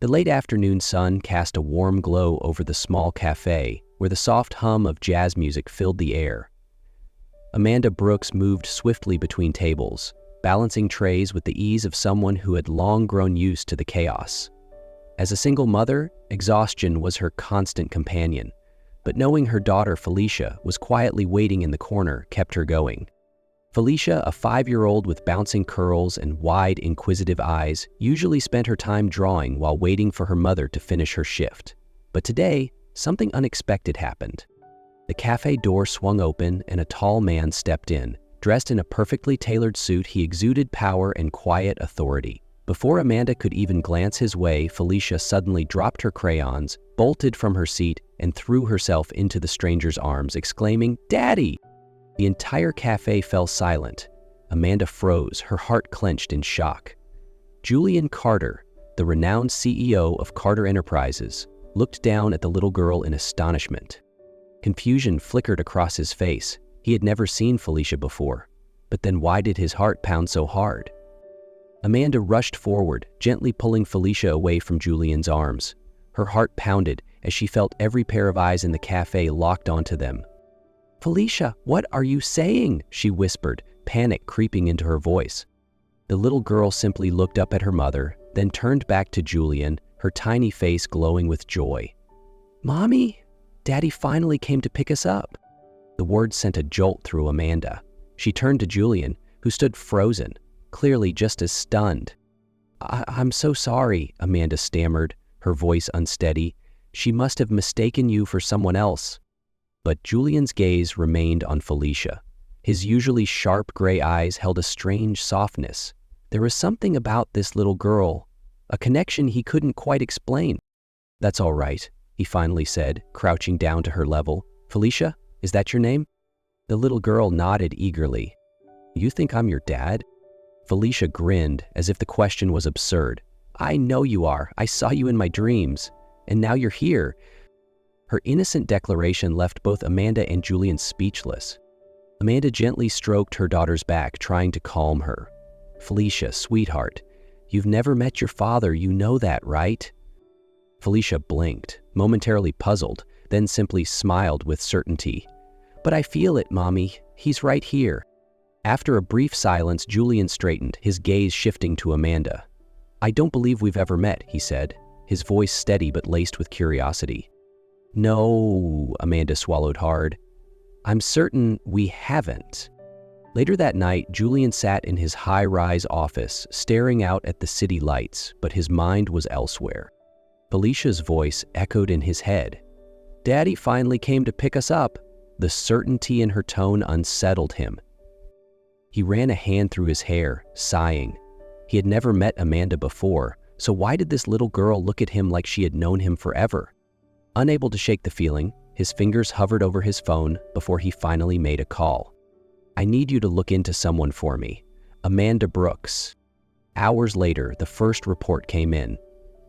The late afternoon sun cast a warm glow over the small café, where the soft hum of jazz music filled the air. Amanda Brooks moved swiftly between tables, balancing trays with the ease of someone who had long grown used to the chaos. As a single mother, exhaustion was her constant companion, but knowing her daughter Felicia was quietly waiting in the corner kept her going. Felicia, a 5-year-old with bouncing curls and wide, inquisitive eyes, usually spent her time drawing while waiting for her mother to finish her shift. But today, something unexpected happened. The cafe door swung open and a tall man stepped in. Dressed in a perfectly tailored suit, he exuded power and quiet authority. Before Amanda could even glance his way, Felicia suddenly dropped her crayons, bolted from her seat, and threw herself into the stranger's arms, exclaiming, "Daddy!" The entire cafe fell silent. Amanda froze, her heart clenched in shock. Julian Carter, the renowned CEO of Carter Enterprises, looked down at the little girl in astonishment. Confusion flickered across his face. He had never seen Felicia before. But then why did his heart pound so hard? Amanda rushed forward, gently pulling Felicia away from Julian's arms. Her heart pounded as she felt every pair of eyes in the cafe locked onto them. "Felicia, what are you saying?" she whispered, panic creeping into her voice. The little girl simply looked up at her mother, then turned back to Julian, her tiny face glowing with joy. "Mommy, Daddy finally came to pick us up." The words sent a jolt through Amanda. She turned to Julian, who stood frozen, clearly just as stunned. I'm so sorry," Amanda stammered, her voice unsteady. "She must have mistaken you for someone else." But Julian's gaze remained on Felicia. His usually sharp gray eyes held a strange softness. There was something about this little girl, a connection he couldn't quite explain. "That's all right," he finally said, crouching down to her level. "Felicia, is that your name?" The little girl nodded eagerly. "You think I'm your dad?" Felicia grinned, as if the question was absurd. "I know you are. I saw you in my dreams. And now you're here." Her innocent declaration left both Amanda and Julian speechless. Amanda gently stroked her daughter's back, trying to calm her. "Felicia, sweetheart, you've never met your father, you know that, right?" Felicia blinked, momentarily puzzled, then simply smiled with certainty. "But I feel it, Mommy. He's right here." After a brief silence, Julian straightened, his gaze shifting to Amanda. "I don't believe we've ever met," he said, his voice steady but laced with curiosity. "No," Amanda swallowed hard. "I'm certain we haven't." Later that night, Julian sat in his high-rise office, staring out at the city lights, but his mind was elsewhere. Felicia's voice echoed in his head. "Daddy finally came to pick us up." The certainty in her tone unsettled him. He ran a hand through his hair, sighing. He had never met Amanda before, so why did this little girl look at him like she had known him forever? Unable to shake the feeling, his fingers hovered over his phone before he finally made a call. "I need you to look into someone for me. Amanda Brooks." Hours later, the first report came in.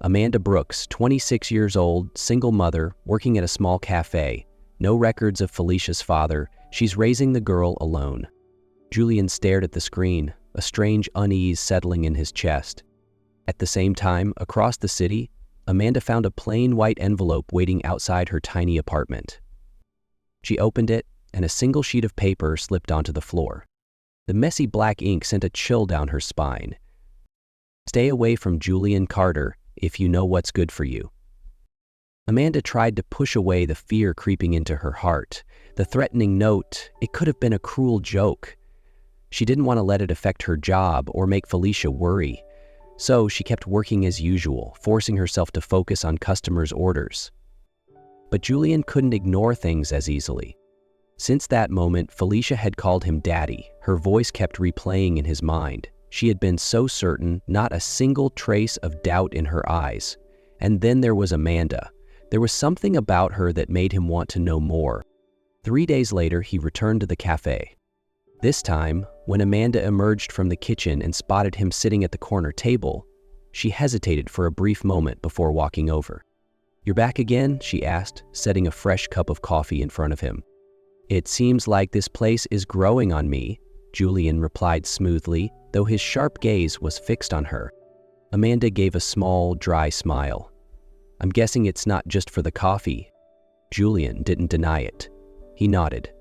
Amanda Brooks, 26 years old, single mother, working at a small cafe. No records of Felicia's father. She's raising the girl alone. Julian stared at the screen, a strange unease settling in his chest. At the same time, across the city, Amanda found a plain white envelope waiting outside her tiny apartment. She opened it, and a single sheet of paper slipped onto the floor. The messy black ink sent a chill down her spine. "Stay away from Julian Carter if you know what's good for you." Amanda tried to push away the fear creeping into her heart. The threatening note, it could have been a cruel joke. She didn't want to let it affect her job or make Felicia worry. So she kept working as usual, forcing herself to focus on customers' orders. But Julian couldn't ignore things as easily. Since that moment, Felicia had called him Daddy. Her voice kept replaying in his mind. She had been so certain, not a single trace of doubt in her eyes. And then there was Amanda. There was something about her that made him want to know more. 3 days later, he returned to the cafe. This time, when Amanda emerged from the kitchen and spotted him sitting at the corner table, she hesitated for a brief moment before walking over. "You're back again?" she asked, setting a fresh cup of coffee in front of him. "It seems like this place is growing on me," Julian replied smoothly, though his sharp gaze was fixed on her. Amanda gave a small, dry smile. I'm guessing it's not just for the coffee. Julian didn't deny it. He nodded.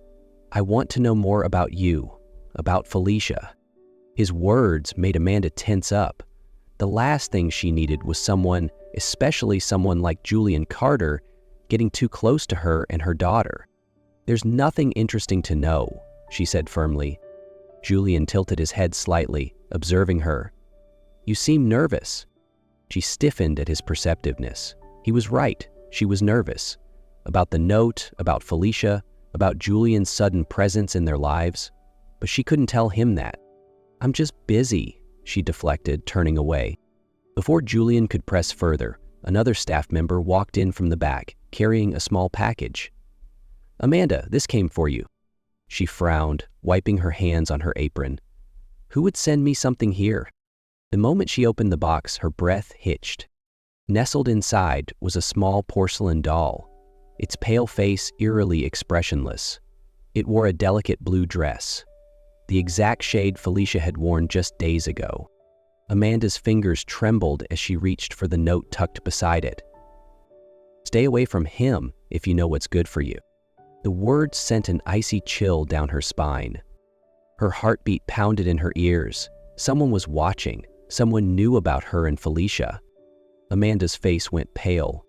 I want to know more about you, about Felicia. His words made Amanda tense up. The last thing she needed was someone, especially someone like Julian Carter, getting too close to her and her daughter. There's nothing interesting to know, she said firmly. Julian tilted his head slightly, observing her. You seem nervous. She stiffened at his perceptiveness. He was right. She was nervous. About the note, about Felicia, about Julian's sudden presence in their lives. But she couldn't tell him that. I'm just busy, she deflected, turning away. Before Julian could press further, another staff member walked in from the back, carrying a small package. Amanda, this came for you. She frowned, wiping her hands on her apron. Who would send me something here? The moment she opened the box, her breath hitched. Nestled inside was a small porcelain doll, its pale face eerily expressionless. It wore a delicate blue dress, the exact shade Felicia had worn just days ago. Amanda's fingers trembled as she reached for the note tucked beside it. Stay away from him if you know what's good for you. The words sent an icy chill down her spine. Her heartbeat pounded in her ears. Someone was watching. Someone knew about her and Felicia. Amanda's face went pale.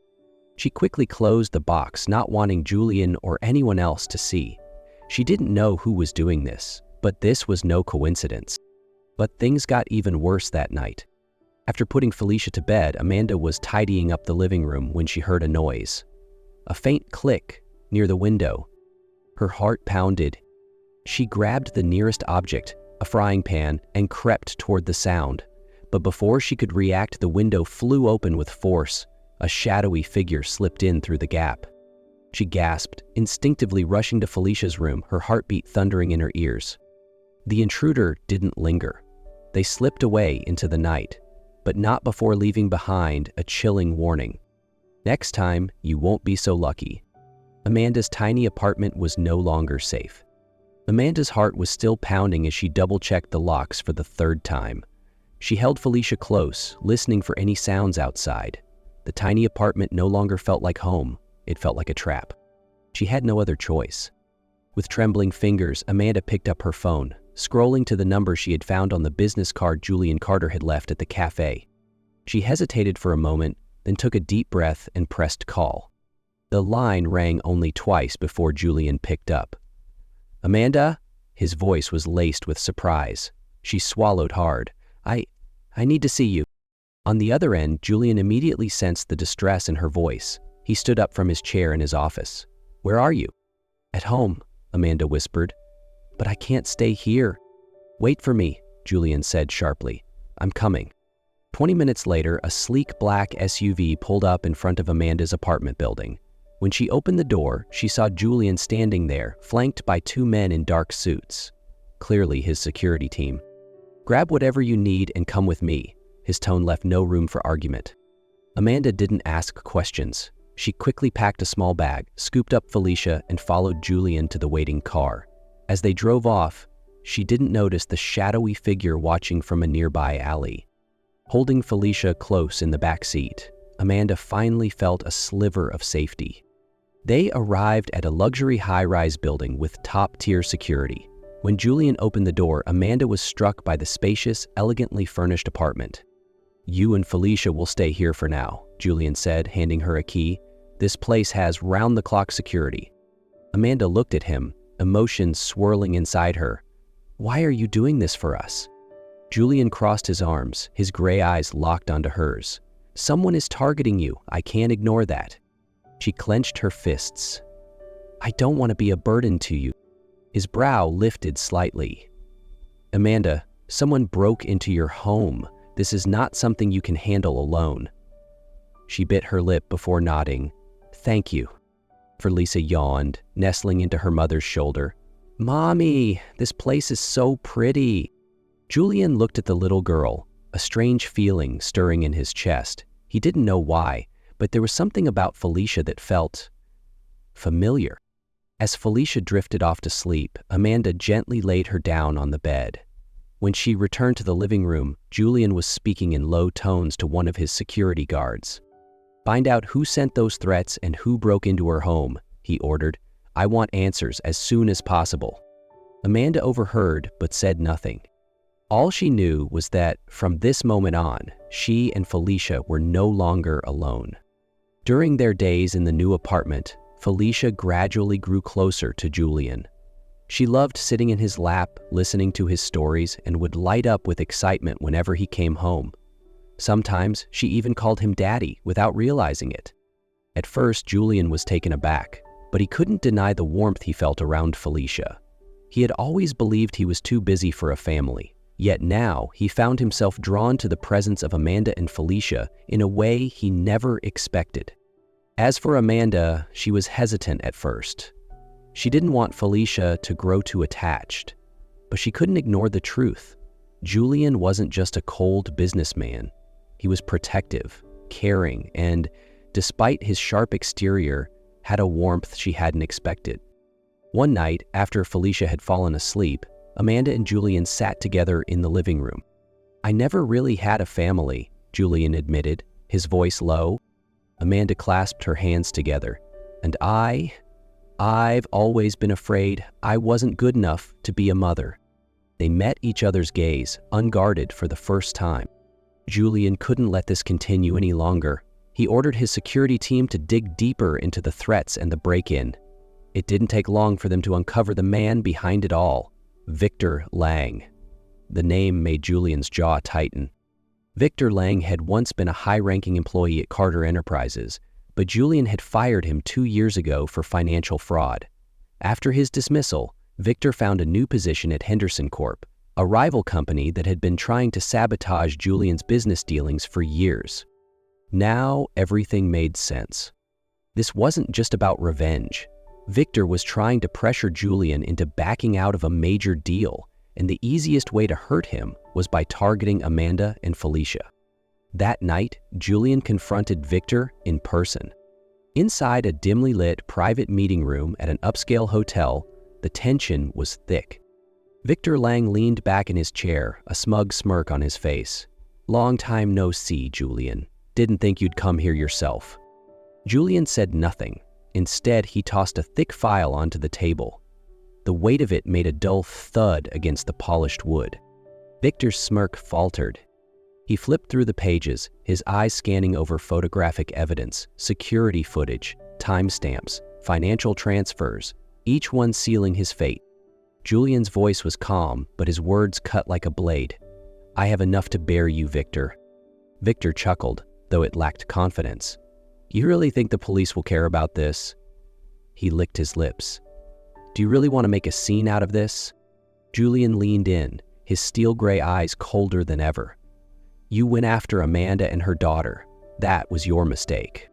She quickly closed the box, not wanting Julian or anyone else to see. She didn't know who was doing this, but this was no coincidence. But things got even worse that night. After putting Felicia to bed, Amanda was tidying up the living room when she heard a noise. A faint click near the window. Her heart pounded. She grabbed the nearest object, a frying pan, and crept toward the sound. But before she could react, the window flew open with force. A shadowy figure slipped in through the gap. She gasped, instinctively rushing to Felicia's room, her heartbeat thundering in her ears. The intruder didn't linger. They slipped away into the night, but not before leaving behind a chilling warning. Next time, you won't be so lucky. Amanda's tiny apartment was no longer safe. Amanda's heart was still pounding as she double-checked the locks for the third time. She held Felicia close, listening for any sounds outside. The tiny apartment no longer felt like home. It felt like a trap. She had no other choice. With trembling fingers, Amanda picked up her phone, scrolling to the number she had found on the business card Julian Carter had left at the café. She hesitated for a moment, then took a deep breath and pressed call. The line rang only twice before Julian picked up. Amanda? His voice was laced with surprise. She swallowed hard. I need to see you. On the other end, Julian immediately sensed the distress in her voice. He stood up from his chair in his office. Where are you? At home, Amanda whispered. But I can't stay here. Wait for me, Julian said sharply. I'm coming. 20 minutes later, a sleek black SUV pulled up in front of Amanda's apartment building. When she opened the door, she saw Julian standing there, flanked by two men in dark suits. Clearly his security team. Grab whatever you need and come with me. His tone left no room for argument. Amanda didn't ask questions. She quickly packed a small bag, scooped up Felicia, and followed Julian to the waiting car. As they drove off, she didn't notice the shadowy figure watching from a nearby alley. Holding Felicia close in the back seat, Amanda finally felt a sliver of safety. They arrived at a luxury high-rise building with top-tier security. When Julian opened the door, Amanda was struck by the spacious, elegantly furnished apartment. You and Felicia will stay here for now, Julian said, handing her a key. This place has round-the-clock security. Amanda looked at him, emotions swirling inside her. Why are you doing this for us? Julian crossed his arms, his gray eyes locked onto hers. Someone is targeting you. I can't ignore that. She clenched her fists. I don't want to be a burden to you. His brow lifted slightly. Amanda, someone broke into your home. This is not something you can handle alone. She bit her lip before nodding. Thank you. Felicia yawned, nestling into her mother's shoulder. Mommy, this place is so pretty. Julian looked at the little girl, a strange feeling stirring in his chest. He didn't know why, but there was something about Felicia that felt familiar. As Felicia drifted off to sleep, Amanda gently laid her down on the bed. When she returned to the living room, Julian was speaking in low tones to one of his security guards. "Find out who sent those threats and who broke into her home," he ordered. "I want answers as soon as possible." Amanda overheard but said nothing. All she knew was that from this moment on, she and Felicia were no longer alone. During their days in the new apartment, Felicia gradually grew closer to Julian. She loved sitting in his lap, listening to his stories, and would light up with excitement whenever he came home. Sometimes she even called him Daddy without realizing it. At first, Julian was taken aback, but he couldn't deny the warmth he felt around Felicia. He had always believed he was too busy for a family, yet now he found himself drawn to the presence of Amanda and Felicia in a way he never expected. As for Amanda, she was hesitant at first. She didn't want Felicia to grow too attached, but she couldn't ignore the truth. Julian wasn't just a cold businessman. He was protective, caring, and, despite his sharp exterior, had a warmth she hadn't expected. One night, after Felicia had fallen asleep, Amanda and Julian sat together in the living room. "I never really had a family," Julian admitted, his voice low. Amanda clasped her hands together. "And I've always been afraid I wasn't good enough to be a mother." They met each other's gaze, unguarded for the first time. Julian couldn't let this continue any longer. He ordered his security team to dig deeper into the threats and the break-in. It didn't take long for them to uncover the man behind it all, Victor Lang. The name made Julian's jaw tighten. Victor Lang had once been a high-ranking employee at Carter Enterprises, but Julian had fired him 2 years ago for financial fraud. After his dismissal, Victor found a new position at Henderson Corp., a rival company that had been trying to sabotage Julian's business dealings for years. Now everything made sense. This wasn't just about revenge. Victor was trying to pressure Julian into backing out of a major deal, and the easiest way to hurt him was by targeting Amanda and Felicia. That night, Julian confronted Victor in person. Inside a dimly lit private meeting room at an upscale hotel, the tension was thick. Victor Lang leaned back in his chair, a smug smirk on his face. "Long time no see, Julian. Didn't think you'd come here yourself." Julian said nothing. Instead, he tossed a thick file onto the table. The weight of it made a dull thud against the polished wood. Victor's smirk faltered. He flipped through the pages, his eyes scanning over photographic evidence, security footage, timestamps, financial transfers, each one sealing his fate. Julian's voice was calm, but his words cut like a blade. "I have enough to bear you, Victor." Victor chuckled, though it lacked confidence. "You really think the police will care about this?" He licked his lips. "Do you really want to make a scene out of this?" Julian leaned in, his steel gray eyes colder than ever. "You went after Amanda and her daughter. That was your mistake."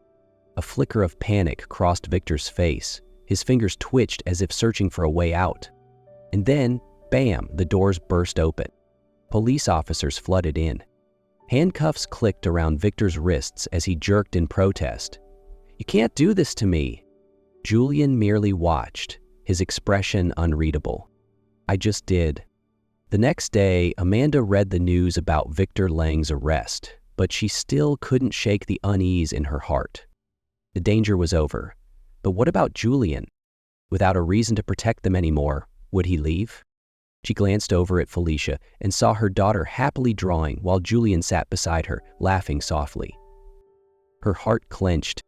A flicker of panic crossed Victor's face. His fingers twitched as if searching for a way out. And then, bam, the doors burst open. Police officers flooded in. Handcuffs clicked around Victor's wrists as he jerked in protest. "You can't do this to me." Julian merely watched, his expression unreadable. "I just did." The next day, Amanda read the news about Victor Lang's arrest, but she still couldn't shake the unease in her heart. The danger was over. But what about Julian? Without a reason to protect them anymore, would he leave? She glanced over at Felicia and saw her daughter happily drawing while Julian sat beside her, laughing softly. Her heart clenched.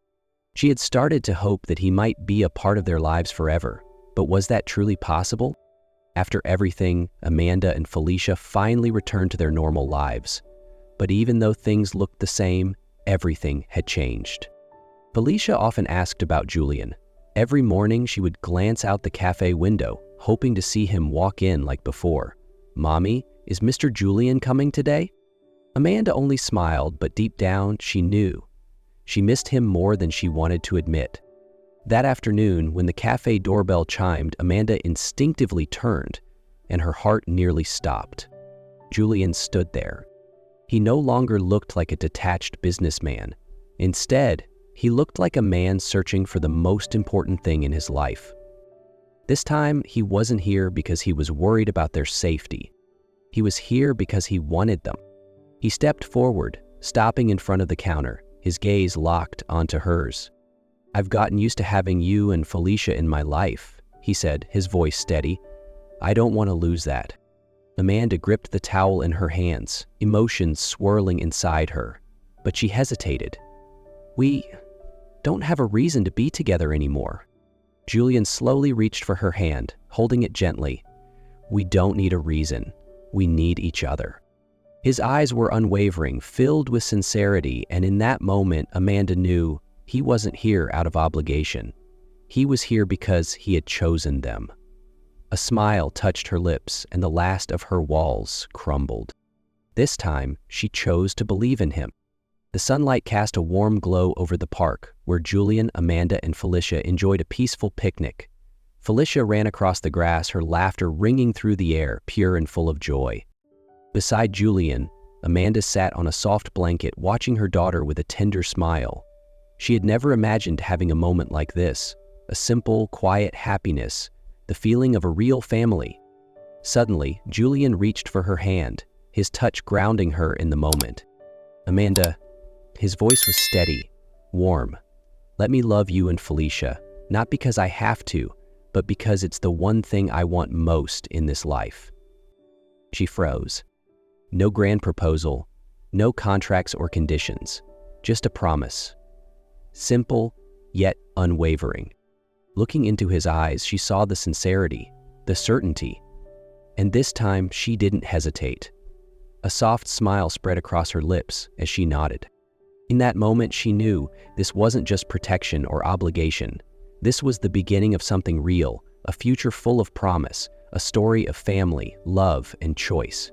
She had started to hope that he might be a part of their lives forever, but was that truly possible? After everything, Amanda and Felicia finally returned to their normal lives. But even though things looked the same, everything had changed. Felicia often asked about Julian. Every morning she would glance out the cafe window, hoping to see him walk in like before. "Mommy, is Mr. Julian coming today?" Amanda only smiled, but deep down she knew. She missed him more than she wanted to admit. That afternoon, when the cafe doorbell chimed, Amanda instinctively turned, and her heart nearly stopped. Julian stood there. He no longer looked like a detached businessman. Instead, he looked like a man searching for the most important thing in his life. This time, he wasn't here because he was worried about their safety. He was here because he wanted them. He stepped forward, stopping in front of the counter, his gaze locked onto hers. "I've gotten used to having you and Felicia in my life," he said, his voice steady. "I don't want to lose that." Amanda gripped the towel in her hands, emotions swirling inside her. But she hesitated. "We don't have a reason to be together anymore." Julian slowly reached for her hand, holding it gently. "We don't need a reason. We need each other." His eyes were unwavering, filled with sincerity, and in that moment, Amanda knew he wasn't here out of obligation. He was here because he had chosen them. A smile touched her lips, and the last of her walls crumbled. This time, she chose to believe in him. The sunlight cast a warm glow over the park, where Julian, Amanda, and Felicia enjoyed a peaceful picnic. Felicia ran across the grass, her laughter ringing through the air, pure and full of joy. Beside Julian, Amanda sat on a soft blanket, watching her daughter with a tender smile. She had never imagined having a moment like this, a simple, quiet happiness, the feeling of a real family. Suddenly, Julian reached for her hand, his touch grounding her in the moment. "Amanda," his voice was steady, warm. "Let me love you and Felicia, not because I have to, but because it's the one thing I want most in this life." She froze. No grand proposal, no contracts or conditions, just a promise. Simple, yet unwavering. Looking into his eyes, she saw the sincerity, the certainty. And this time, she didn't hesitate. A soft smile spread across her lips as she nodded. In that moment, she knew this wasn't just protection or obligation. This was the beginning of something real, a future full of promise, a story of family, love, and choice.